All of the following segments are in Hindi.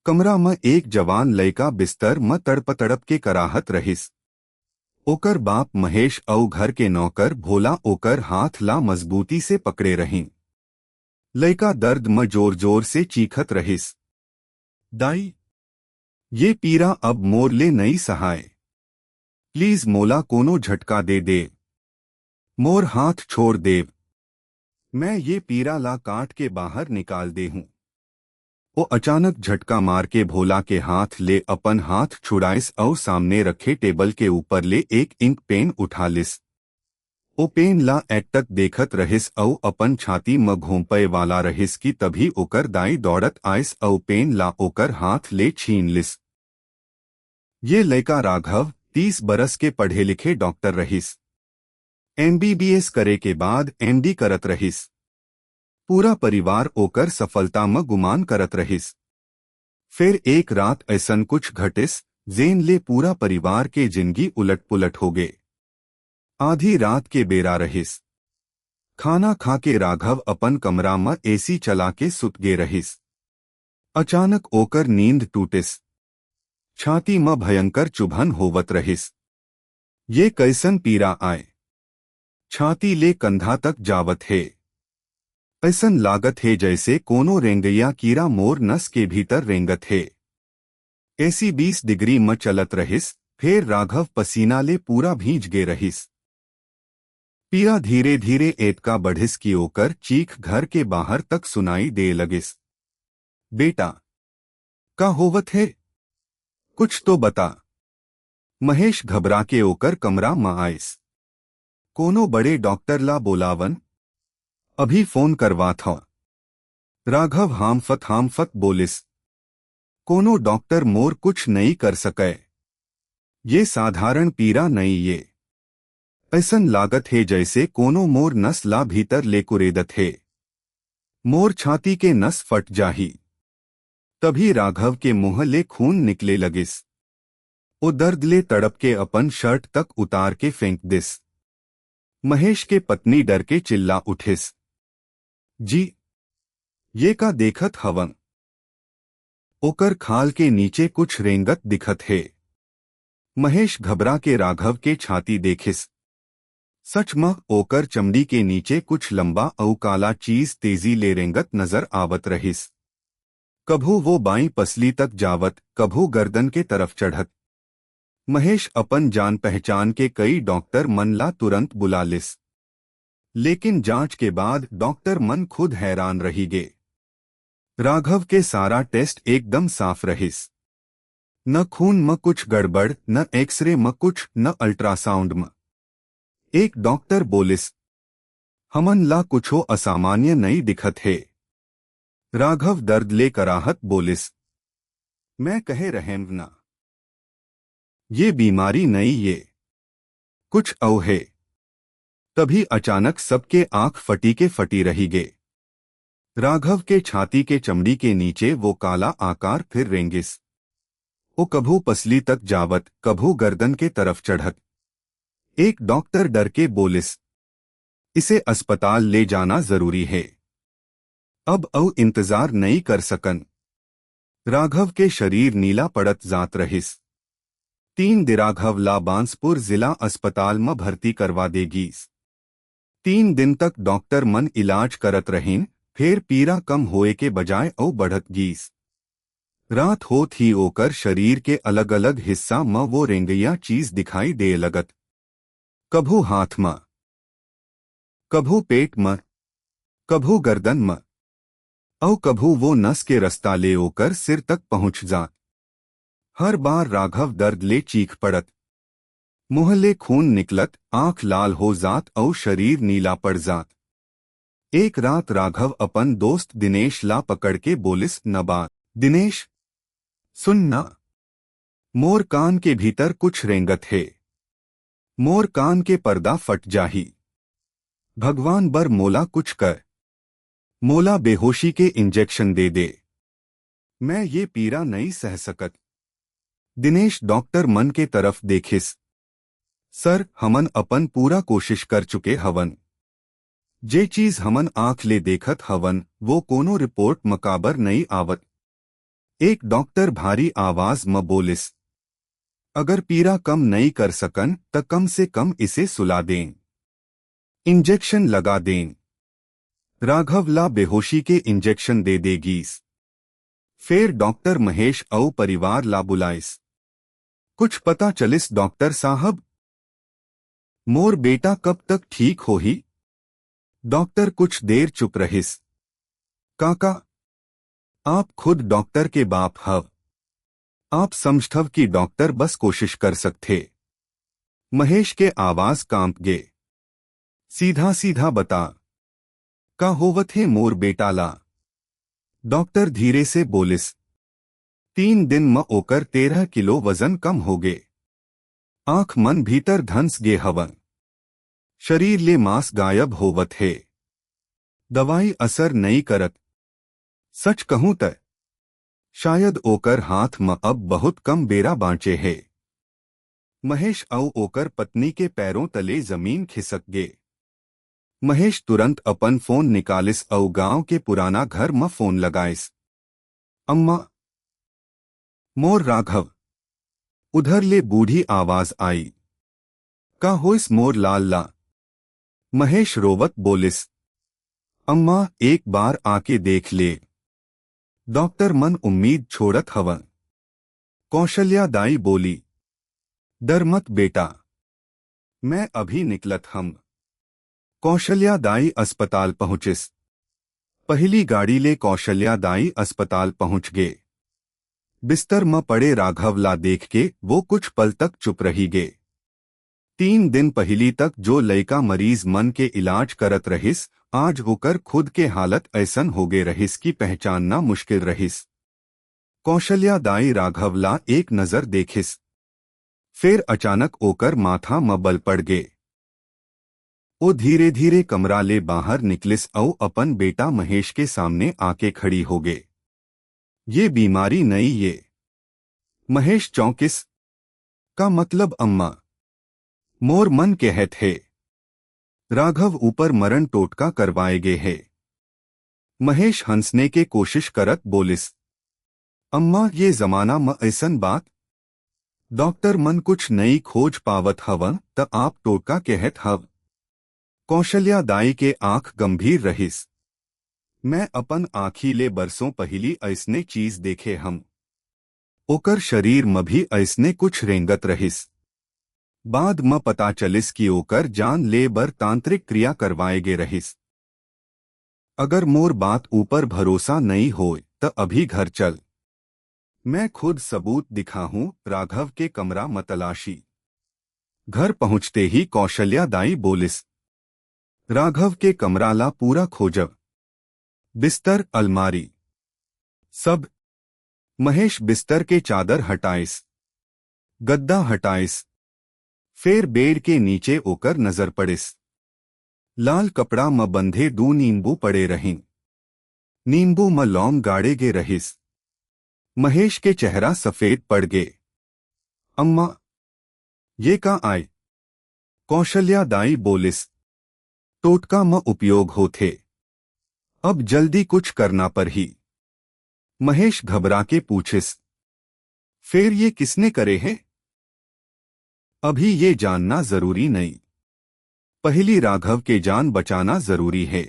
कमरा में एक जवान लड़का बिस्तर में तड़प तड़प के कराहत रहिस। ओकर बाप महेश औ घर के नौकर भोला ओकर हाथ ला मजबूती से पकड़े रहीं। लड़का दर्द में जोर जोर से चीखत रहिस। दाई, ये पीरा अब मोर ले नहीं सहाय। प्लीज मोला कोनो झटका दे दे। मोर हाथ छोड़ देव। मैं ये पीरा ला काट के बाहर निकाल दे हूं। वो अचानक झटका मार के भोला के हाथ ले अपन हाथ छुड़ाइस और सामने रखे टेबल के ऊपर ले एक इंक पेन उठा लिस। ओ पेन ला एकटक देखत रहिस औ अपन छाती में घोंपे वाला रहिस कि तभी ओकर दाई दौड़त आइस औ पेन ला ओकर हाथ ले छीन लिस। ये लड़का राघव 30 बरस के पढ़े लिखे डॉक्टर रहिस। MBBS करे के बाद MD करत रहिस। पूरा परिवार ओकर सफलता में गुमान करत रहिस। फिर एक रात ऐसन कुछ घटिस जेन ले पूरा परिवार के जिंदगी उलट पुलट हो गए। आधी रात के बेरा रहिस। खाना खा के राघव अपन कमरा में AC चला के सुत गे रहिस। अचानक ओकर नींद टूटिस। छाती में भयंकर चुभन होवत रहिस। ये कैसन पीरा आए। छाती ले कंधा तक जावत है। ऐसन लागत है जैसे कोनो रेंगैया कीड़ा मोर नस के भीतर रेंगत है। AC 20 डिग्री में चलत रहिस। फिर राघव पसीना ले पूरा भीज गे रहिस। पीरा धीरे धीरे एतका बढ़िस की ओकर चीख घर के बाहर तक सुनाई दे लगिस। बेटा, का होवत है? कुछ तो बता। महेश घबरा के ओकर कमरा में आइस। कोनो बड़े डॉक्टर ला बोलावन। अभी फोन करवा था। राघव हामफत बोलिस। कोनो डॉक्टर मोर कुछ नहीं कर सके। ये साधारण पीरा नहीं ये। ऐसन लागत है जैसे कोनो मोर नस ला भीतर ले कुरेदत है। मोर छाती के नस फट जाही। तभी राघव के मुंह ले खून निकले लगिस। ओ दर्द ले तड़प के अपन शर्ट तक उतार के फेंक दिस। महेश के पत्नी डर के चिल्ला उठिस। जी, ये का देखत हवन? ओकर खाल के नीचे कुछ रेंगत दिखत है। महेश घबरा के राघव के छाती देखिस। सच में ओकर चमड़ी के नीचे कुछ लंबा औ काला चीज तेजी ले रेंगत नजर आवत रहिस। कभू वो बाई पसली तक जावत, कभू गर्दन के तरफ चढ़त। महेश अपन जान पहचान के कई डॉक्टर मन ला तुरंत बुला लिस। लेकिन जांच के बाद डॉक्टर मन खुद हैरान रही गे। राघव के सारा टेस्ट एकदम साफ रहिस। न खून में कुछ गड़बड़, न एक्सरे में कुछ, न अल्ट्रासाउंड में। एक डॉक्टर बोलिस, हमन ला कुछो असामान्य नहीं दिखत है। राघव दर्द ले कराहत बोलिस, मैं कहे रहें ना, ये बीमारी नहीं ये कुछ औ है। तभी अचानक सबके आंख फटी के फटी रही गे। राघव के छाती के चमड़ी के नीचे वो काला आकार फिर रेंगिस। वो कभू पसली तक जावत, कभू गर्दन के तरफ चढ़त। एक डॉक्टर डर के बोलिस, इसे अस्पताल ले जाना जरूरी है। अब इंतजार नहीं कर सकन। राघव के शरीर नीला पड़त जात रहिस। 3 दिन राघव ला बांसपुर जिला अस्पताल में भर्ती करवा देगीस। 3 दिन तक डॉक्टर मन इलाज करत रहीन। फिर पीरा कम होए के बजाय बढ़त गीस। रात होत ही ओकर शरीर के अलग अलग हिस्सा में वो रेंगैया चीज दिखाई दे लगत। कभू हाथ में, कभू पेट में, कभू गर्दन में, औ कभू वो नस के रास्ता ले ओकर सिर तक पहुंच जात। हर बार राघव दर्द ले चीख पड़त। मुंह ले खून निकलत, आंख लाल हो जात और शरीर नीला पड़ जात। एक रात राघव अपन दोस्त दिनेश ला पकड़ के बोलिस, न बात दिनेश, सुन ना, मोर कान के भीतर कुछ रेंगत है। मोर कान के पर्दा फट जाही। भगवान बर मोला कुछ कर। मोला बेहोशी के इंजेक्शन दे दे। मैं ये पीड़ा नहीं सह सकत। दिनेश डॉक्टर मन के तरफ देखिस। सर, हमन अपन पूरा कोशिश कर चुके हवन। जे चीज हमन आंख ले देखत हवन वो कोनो रिपोर्ट मकाबर नहीं आवत। एक डॉक्टर भारी आवाज में बोलिस, अगर पीड़ा कम नहीं कर सकन तो कम से कम इसे सुला दें, इंजेक्शन लगा दें। राघव ला बेहोशी के इंजेक्शन दे देगीस। फिर डॉक्टर महेश औ परिवार ला बुलाइस। कुछ पता चलिस डॉक्टर साहब? मोर बेटा कब तक ठीक हो ही? डॉक्टर कुछ देर चुप रहिस। काका, आप खुद डॉक्टर के बाप हव, आप समझथव कि डॉक्टर बस कोशिश कर सकते। महेश के आवाज कांप गे। सीधा सीधा बता, का होवत है मोर बेटाला? डॉक्टर धीरे से बोलिस, 3 दिन में ओकर 13 किलो वजन कम हो गे। आंख मन भीतर धंस गे हवन, शरीर ले मांस गायब होवत है। दवाई असर नहीं करत। सच कहूं त शायद ओकर हाथ में अब बहुत कम बेरा बाँचे है। महेश औ ओकर पत्नी के पैरों तले जमीन खिसक गे। महेश तुरंत अपन फोन निकालिस औ गांव के पुराना घर में फोन लगाइस। अम्मा, मोर राघव। उधर ले बूढ़ी आवाज आई। का होइस मोर लाल ला? महेश रोवत बोलिस, अम्मा एक बार आके देख ले। डॉक्टर मन उम्मीद छोड़त हवन। कौशल्या दाई बोली, डर मत बेटा, मैं अभी निकलत हम। कौशल्या दाई अस्पताल पहुंचिस। पहली गाड़ी ले कौशल्या दाई अस्पताल पहुंच गए। बिस्तर में पड़े राघव ला देख के वो कुछ पल तक चुप रही गे। 3 दिन पहली तक जो लड़का मरीज मन के इलाज करत रहिस, आज होकर खुद के हालत ऐसन हो गे रहिस की पहचानना मुश्किल रहिस। कौशल्या दाई राघव ला एक नजर देखिस, फिर अचानक ओकर माथा में बल पड़ गे। वो धीरे धीरे कमरा ले बाहर निकलिस औ अपन बेटा महेश के सामने आके खड़ी हो गे। ये बीमारी नहीं ये। महेश चौंकिस। का मतलब अम्मा? मोर मन कहत है। राघव ऊपर मरण टोटका करवाए गे है। महेश हंसने के कोशिश करत बोलिस, अम्मा ये जमाना में ऐसन बात? डॉक्टर मन कुछ नई खोज पावत हवन त आप टोटका कहत हव। कौशल्या दाई के आंख गंभीर रहिस। मैं अपन आँखी ले बरसों पहली ऐसने चीज देखे हम। ओकर शरीर में भी ऐसने कुछ रेंगत रहिस। बाद में पता चलिस कि ओकर जान ले बर तांत्रिक क्रिया करवाए गे रहिस। अगर मोर बात ऊपर भरोसा नहीं होए त अभी घर चल, मैं खुद सबूत दिखाऊं। राघव के कमरा में तलाशी। घर पहुंचते ही कौशल्या दाई बोलिस, राघव के कमरा ला पूरा खोजव, बिस्तर अलमारी सब। महेश बिस्तर के चादर हटाइस, गद्दा हटाइस, फिर बेड के नीचे ओकर नजर पड़िस। लाल कपड़ा में बंधे 2 नींबू पड़े रहीं। नींबू में लौंग गाड़े गे रहिस। महेश के चेहरा सफेद पड़ गे। अम्मा, ये का आए? कौशल्या दाई बोलिस, टोटका में उपयोग होथे, अब जल्दी कुछ करना पर ही। महेश घबरा के पूछिस, फिर ये किसने करे हैं? अभी ये जानना जरूरी नहीं, पहली राघव के जान बचाना जरूरी है।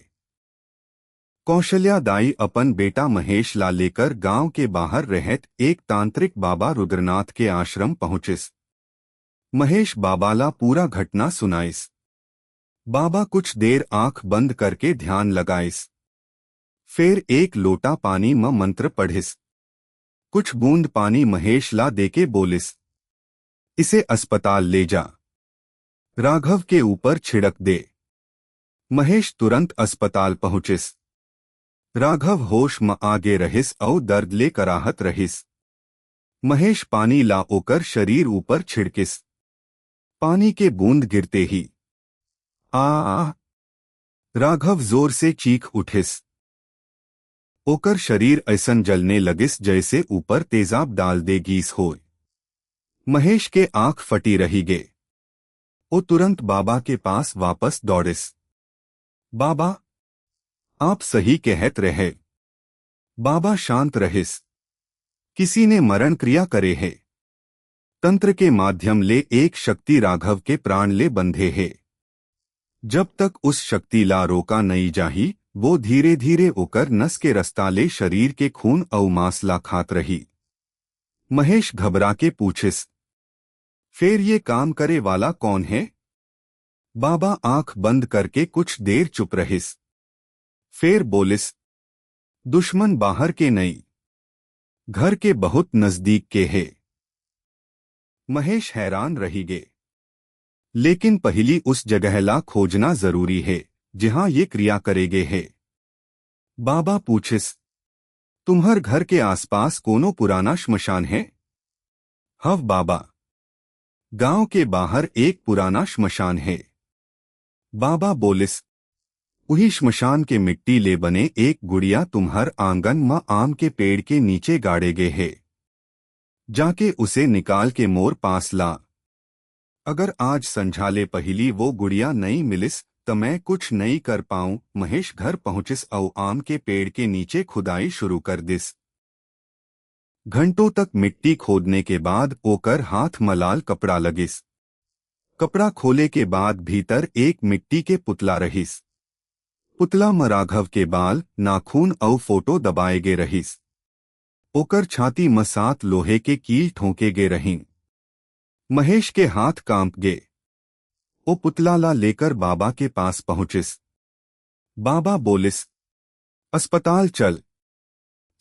कौशल्या दाई अपन बेटा महेश ला लेकर गांव के बाहर रहत एक तांत्रिक बाबा रुद्रनाथ के आश्रम पहुंचिस। महेश बाबा ला पूरा घटना सुनाइस। बाबा कुछ देर आंख बंद करके ध्यान लगाइस। फिर एक लोटा पानी में मंत्र पढ़िस। कुछ बूंद पानी महेश ला देके बोलिस, इसे अस्पताल ले जा, राघव के ऊपर छिड़क दे। महेश तुरंत अस्पताल पहुंचिस। राघव होश में आगे रहिस और दर्द ले कराहत रहिस। महेश पानी ला ओकर शरीर ऊपर छिड़किस। पानी के बूंद गिरते ही आ राघव जोर से चीख उठिस। ओकर शरीर ऐसन जलने लगिस जैसे ऊपर तेजाब डाल दे गीस होय। महेश के आंख फटी रही गे। वो तुरंत बाबा के पास वापस दौड़िस। बाबा, आप सही कहत रहे। बाबा शांत रहिस। किसी ने मरण क्रिया करे है। तंत्र के माध्यम ले एक शक्ति राघव के प्राण ले बंधे है। जब तक उस शक्ति ला रोका नहीं जाही, वो धीरे धीरे होकर नस के रस्ता ले शरीर के खून और मांस ला खात रही। महेश घबरा के पूछिस, फिर ये काम करे वाला कौन है? बाबा आंख बंद करके कुछ देर चुप रहिस। फिर बोलिस, दुश्मन बाहर के नहीं, घर के बहुत नजदीक के है। महेश हैरान रही गे। लेकिन पहली उस जगह ला खोजना जरूरी है जहां ये क्रिया करेगे है। बाबा पूछिस, तुम्हर घर के आसपास कोनो पुराना श्मशान है? हव बाबा, गांव के बाहर एक पुराना श्मशान है। बाबा बोलिस, वही श्मशान के मिट्टी ले बने एक गुड़िया तुम्हर आंगन में आम के पेड़ के नीचे गाड़े गे है। जाके उसे निकाल के मोर पास ला। अगर आज संझाले पहली वो गुड़िया नहीं मिलिस तो मैं कुछ नहीं कर पाऊं। महेश घर पहुंचिस और आम के पेड़ के नीचे खुदाई शुरू कर दिस। घंटों तक मिट्टी खोदने के बाद ओकर हाथ मलाल कपड़ा लगिस। कपड़ा खोले के बाद भीतर एक मिट्टी के पुतला रहिस। पुतला में राघव के बाल, नाखून और फोटो दबाए गे रहिस। ओकर छाती में 7 लोहे के कील ठोंके गे रहीं। महेश के हाथ कांप गे। ओ पुतला ला लेकर बाबा के पास पहुंचिस। बाबा बोलिस, अस्पताल चल।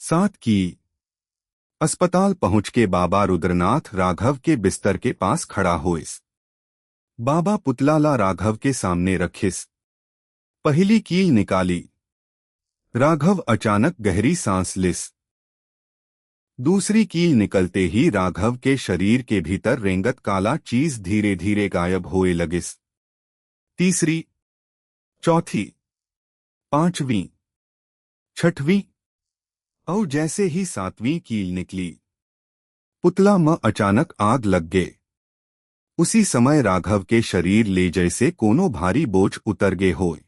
7 की। अस्पताल पहुंच के बाबा रुद्रनाथ राघव के बिस्तर के पास खड़ा होइस। बाबा पुतला ला राघव के सामने रखिस। पहली कील निकाली। राघव अचानक गहरी सांस लिस। दूसरी कील निकलते ही राघव के शरीर के भीतर रेंगत काला चीज धीरे धीरे गायब होए लगिस। तीसरी, चौथी, 5वीं, 6वीं और जैसे ही 7वीं कील निकली, पुतला में अचानक आग लग गए। उसी समय राघव के शरीर ले जैसे कोनो भारी बोझ उतर गए होए।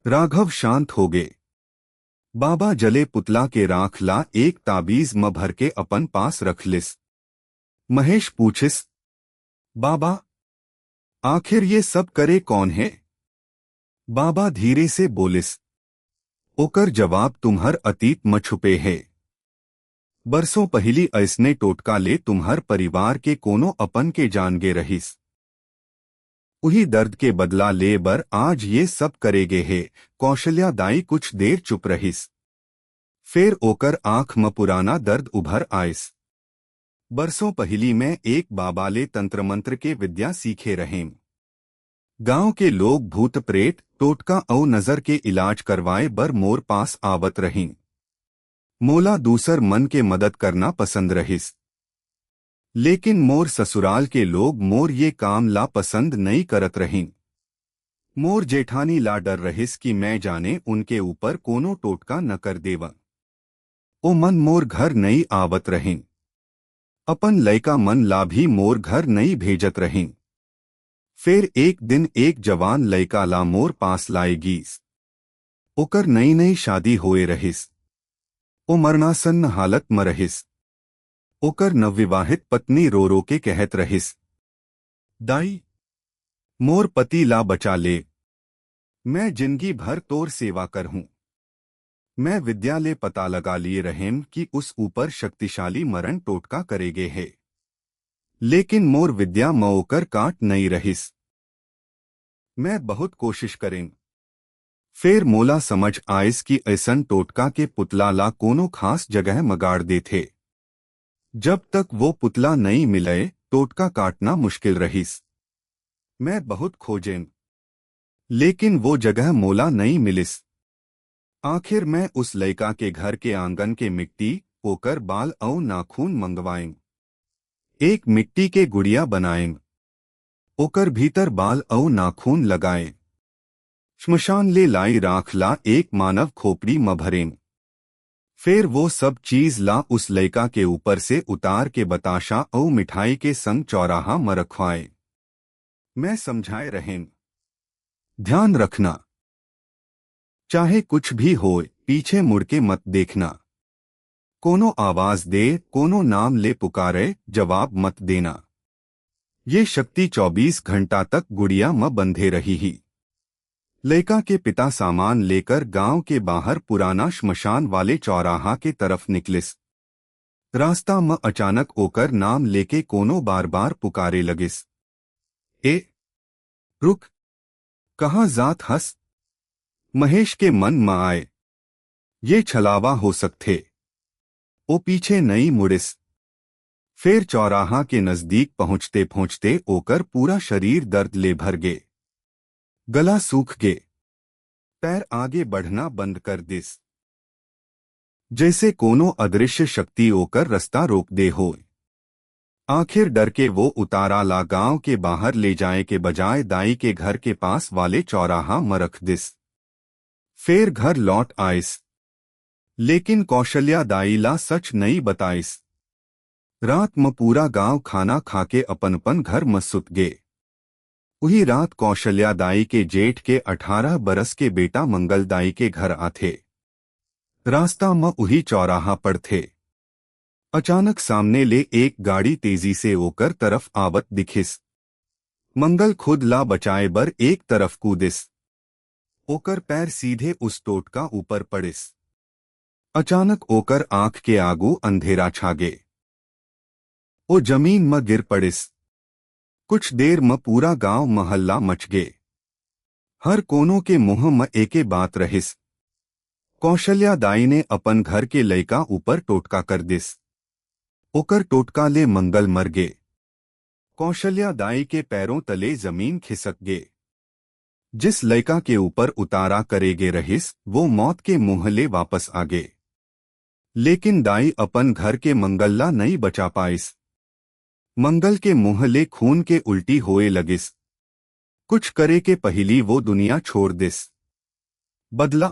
राघव शांत हो गए। बाबा जले पुतला के राख ला एक ताबीज में भर के अपन पास रख लिस। महेश पूछिस, बाबा आखिर ये सब करे कौन है? बाबा धीरे से बोलिस, ओकर जवाब तुम्हर अतीत में छुपे है। बरसों पहली ऐसने टोटका ले तुम्हर परिवार के कोनो अपन के जान गे रहिस। उही दर्द के बदला ले बर आज ये सब करेगे है। कौशल्या दाई कुछ देर चुप रहिस। फिर ओकर आंख में पुराना दर्द उभर आइस। बरसों पहली में एक बाबा ले तंत्र मंत्र के विद्या सीखे रहें। गांव के लोग भूत प्रेत, टोटका और नजर के इलाज करवाए बर मोर पास आवत रहीं। मोला दूसर मन के मदद करना पसंद रहिस। लेकिन मोर ससुराल के लोग मोर ये काम ला पसंद नहीं करत रहीं। मोर जेठानी ला डर रहिस कि मैं जाने उनके ऊपर कोनो टोटका न कर देवा। ओ मन मोर घर नहीं आवत रहीं। अपन लयका मन ला भी मोर घर नहीं भेजत रहीं। फिर एक दिन एक जवान लयका ला मोर पास लाएगीस। ओकर नई नई शादी होए रहिस। ओ मरणासन्न हालत में रहिस। ओकर नवविवाहित पत्नी रो रो के कहत रहिस, दाई मोर पति ला बचा ले। मैं जिंदगी भर तोर सेवा कर हूं। मैं विद्या ले पता लगा लिए रहें कि उस ऊपर शक्तिशाली मरण टोटका करेगे है। लेकिन मोर विद्या मओकर काट नहीं रहिस। मैं बहुत कोशिश करें। फिर मोला समझ आइस कि ऐसन टोटका के पुतला ला कोनो खास जगह मगाड़ दे थे। जब तक वो पुतला नहीं मिले टोटका काटना मुश्किल रहिस। मैं बहुत खोजें, लेकिन वो जगह मोला नहीं मिलिस। आखिर मैं उस लयका के घर के आंगन के मिट्टी, पोकर बाल और नाखून मंगवाएं। एक मिट्टी के गुड़िया बनाएं। ओकर भीतर बाल और नाखून लगाएं। श्मशान ले लाई राख ला एक मानव खोपड़ी में भरें। फिर वो सब चीज ला उस लयका के ऊपर से उतार के बताशा और मिठाई के संग चौराहा में रखवाए। मैं समझाए रहें, ध्यान रखना, चाहे कुछ भी हो पीछे मुड़ के मत देखना। कोनो आवाज दे, कोनो नाम ले पुकारे, जवाब मत देना। ये शक्ति 24 घंटा तक गुड़िया म बंधे रही ही। लड़का के पिता सामान लेकर गांव के बाहर पुराना श्मशान वाले चौराहा के तरफ निकलिस। रास्ता में अचानक ओकर नाम लेके कोनो बार बार पुकारे लगिस। ए रुक, कहाँ जात हस? महेश के मन में आए, ये छलावा हो सकते। ओ पीछे नहीं मुड़िस। फिर चौराहा के नजदीक पहुंचते पहुंचते ओकर पूरा शरीर दर्द ले भर गे। गला सूख गे, पैर आगे बढ़ना बंद कर दिस, जैसे कोनो अदृश्य शक्ति ओकर रास्ता रोक दे हो। आखिर डर के वो उतारा ला गांव के बाहर ले जाए के बजाय दाई के घर के पास वाले चौराहा में रख दिस। फिर घर लौट आइस, लेकिन कौशल्या दाई ला सच नहीं बताइस। रात में पूरा गांव खाना खाके अपन घर में सुत गे। वही रात कौशल्या दाई के जेठ के 18 बरस के बेटा मंगल दाई के घर आथे। रास्ता में वही चौराहा पर थे। अचानक सामने ले एक गाड़ी तेजी से ओकर तरफ आवत दिखिस। मंगल खुद ला बचाए बर एक तरफ कूदिस। ओकर पैर सीधे उस टोटका ऊपर पड़िस। अचानक ओकर आंख के आगू अंधेरा छागे। ओ जमीन में गिर पड़िस। कुछ देर में पूरा गांव महल्ला मच गे। हर कोनों के मुंह में एके बात रहिस। कौशल्या दाई ने अपन घर के लड़का ऊपर टोटका कर दिस। ओकर टोटका ले मंगल मर गे। कौशल्या दाई के पैरों तले जमीन खिसक गे। जिस लड़का के ऊपर उतारा करेगे रहिस, वो मौत के मुंह ले वापस आ गे। लेकिन दाई अपन घर के मंगल्ला नहीं बचा पाइस। मंगल के मुंह ले खून के उल्टी होए लगिस। कुछ करे के पहली वो दुनिया छोड़ दिस। बदला,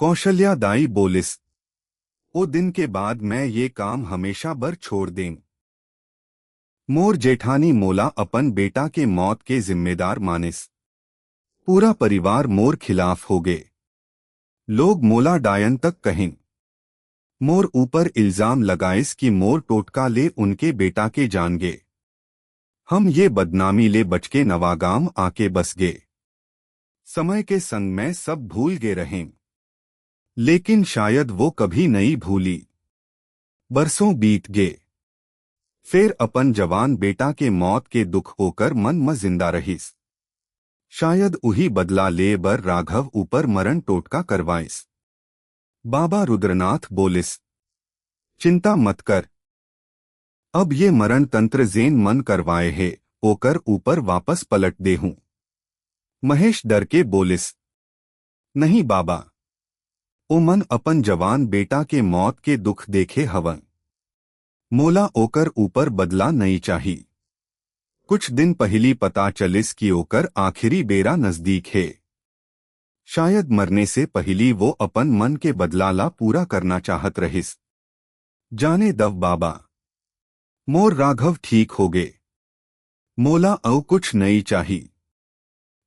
कौशल्या दाई बोलिस। ओ दिन के बाद मैं ये काम हमेशा बर छोड़ दें। मोर जेठानी मोला अपन बेटा के मौत के जिम्मेदार मानिस। पूरा परिवार मोर खिलाफ हो गए। लोग मोला डायन तक कहें। मोर ऊपर इल्जाम लगाइस कि मोर टोटका ले उनके बेटा के जान गे। हम ये बदनामी ले बच के नवागाम आके बस गे। समय के संग में सब भूल गे रहें, लेकिन शायद वो कभी नहीं भूली। बरसों बीत गए। फिर अपन जवान बेटा के मौत के दुख होकर मन में जिंदा रहीस। शायद उही बदला ले बर राघव ऊपर मरण टोटका करवाइस। बाबा रुद्रनाथ बोलिस, चिंता मत कर। अब ये मरण तंत्र जेन मन करवाए है, ओकर ऊपर वापस पलट दे हूं। महेश डर के बोलिस, नहीं बाबा, ओ मन अपन जवान बेटा के मौत के दुख देखे हवन। मोला ओकर ऊपर बदला नहीं चाही। कुछ दिन पहली पता चलिस कि ओकर आखिरी बेरा नजदीक है। शायद मरने से पहली वो अपन मन के बदला ला पूरा करना चाहत रहिस। जाने दव बाबा, मोर राघव ठीक हो गए। मोला औ कुछ नहीं चाही।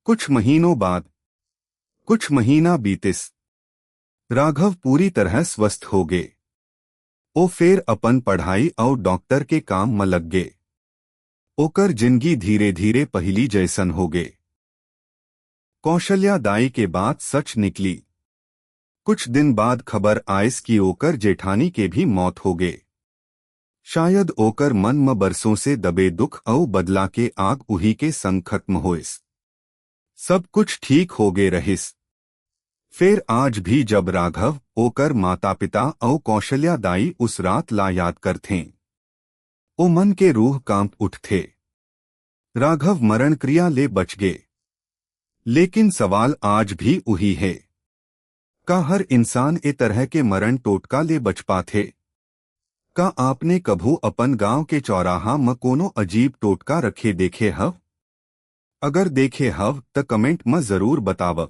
कुछ महीनों बाद, कुछ महीना बीतिस। राघव पूरी तरह स्वस्थ हो गए। ओ फिर अपन पढ़ाई और डॉक्टर के काम में लग गए। ओकर जिंदगी धीरे धीरे पहली जैसन हो गए। कौशल्या दाई के बात सच निकली। कुछ दिन बाद खबर आइस कि ओकर जेठानी के भी मौत हो गए। शायद ओकर मन में बरसों से दबे दुख और बदला के आग उही के संग खत्म होइस। सब कुछ ठीक हो गए रहिस। फिर आज भी जब राघव, ओकर माता पिता और कौशल्या दाई उस रात ला याद करते, ओ मन के रूह कांप उठते। राघव मरण क्रिया ले बच गए, लेकिन सवाल आज भी वही है, का हर इंसान ए तरह के मरण टोटका ले बच पाथे? का आपने कभू अपन गांव के चौराहा में कोनो अजीब टोटका रखे देखे हव? अगर देखे हव त कमेंट में जरूर बताव।